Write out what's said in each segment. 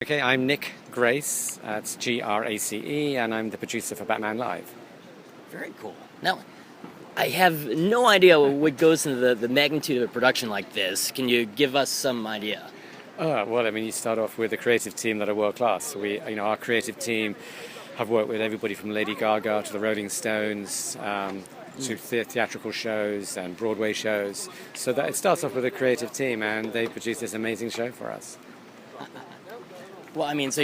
Okay, I'm Nick Grace, it's Grace, and I'm the producer for Batman Live. Very cool. Now, I have no idea what goes into the magnitude of a production like this. Can you give us some idea? Well, I mean, you start off with a creative team that are world class. So our creative team have worked with everybody from Lady Gaga to the Rolling Stones, to theatrical shows and Broadway shows. So that it starts off with a creative team, and they produce this amazing show for us. Well, I mean, so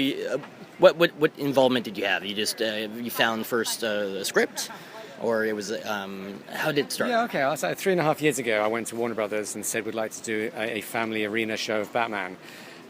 what involvement did you have? You just you found first a script, or it was how did it start? Yeah, okay. So 3.5 years ago, I went to Warner Brothers and said we'd like to do a family arena show of Batman.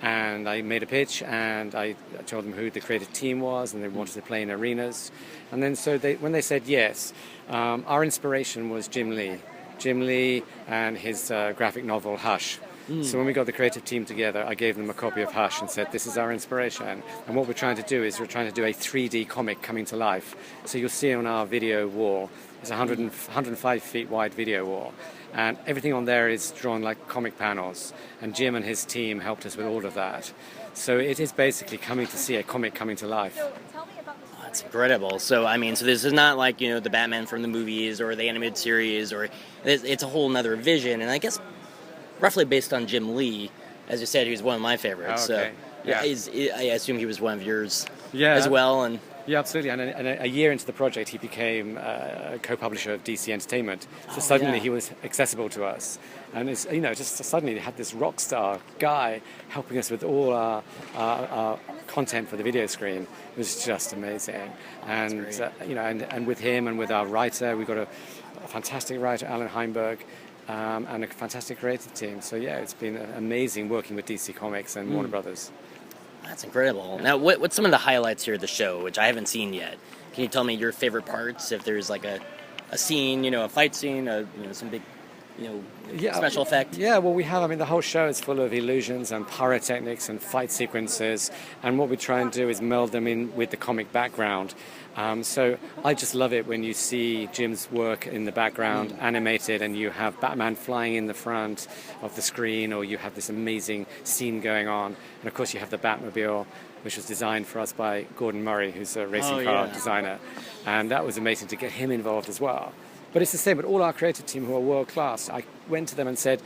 And I made a pitch, and I told them who the creative team was, and they wanted to play in arenas. And then when they said yes, our inspiration was Jim Lee. Jim Lee and his graphic novel Hush. So when we got the creative team together, I gave them a copy of Hush and said, this is our inspiration. And what we're trying to do is we're trying to do a 3D comic coming to life. So you'll see on our video wall, it's a 105 feet wide video wall. And everything on there is drawn like comic panels. And Jim and his team helped us with all of that. So it is basically coming to see a comic coming to life. That's incredible. So, I mean, so this is not like, the Batman from the movies or the animated series, or it's a whole nother vision. And I guess roughly based on Jim Lee, as you said, he was one of my favorites. Oh, okay. So I assume he was one of yours as well. And yeah, absolutely. And a year into the project, he became a co-publisher of DC Entertainment. So suddenly he was accessible to us. And it's, just suddenly they had this rock star guy helping us with all our content for the video screen. It was just amazing. And, and with him and with our writer, we got a fantastic writer, Alan Heinberg, and a fantastic creative team. So yeah, it's been amazing working with DC Comics and Warner Brothers. That's incredible. Now, what's some of the highlights here of the show, which I haven't seen yet? Can you tell me your favorite parts? If there's like a scene, a fight scene, some big, special effect? Yeah, well, the whole show is full of illusions and pyrotechnics and fight sequences. And what we try and do is meld them in with the comic background. So I just love it when you see Jim's work in the background animated, and you have Batman flying in the front of the screen, or you have this amazing scene going on. And of course you have the Batmobile, which was designed for us by Gordon Murray, who's a racing car designer. And that was amazing to get him involved as well. But it's the same with all our creative team who are world class. I went to them and said, do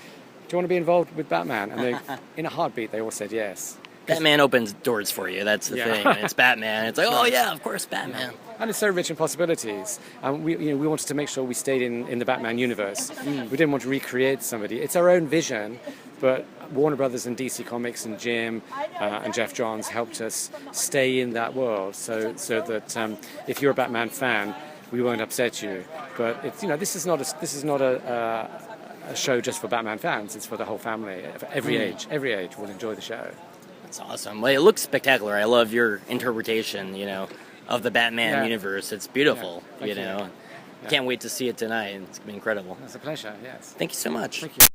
you want to be involved with Batman? And they, in a heartbeat, they all said yes. Batman opens doors for you, that's the thing. And it's Batman. It's like, oh yeah, of course, Batman. And it's so rich in possibilities. We wanted to make sure we stayed in the Batman universe. We didn't want to recreate somebody. It's our own vision, but Warner Brothers and DC Comics and Jim and Jeff Johns helped us stay in that world, so that if you're a Batman fan, we won't upset you. But it's, this is not a show just for Batman fans. It's for the whole family. For every age will enjoy the show. That's awesome. Well, it looks spectacular. I love your interpretation, of the Batman universe. It's beautiful, Thank you. Can't wait to see it tonight. It's going to be incredible. It's a pleasure, yes. Thank you so much. Thank you.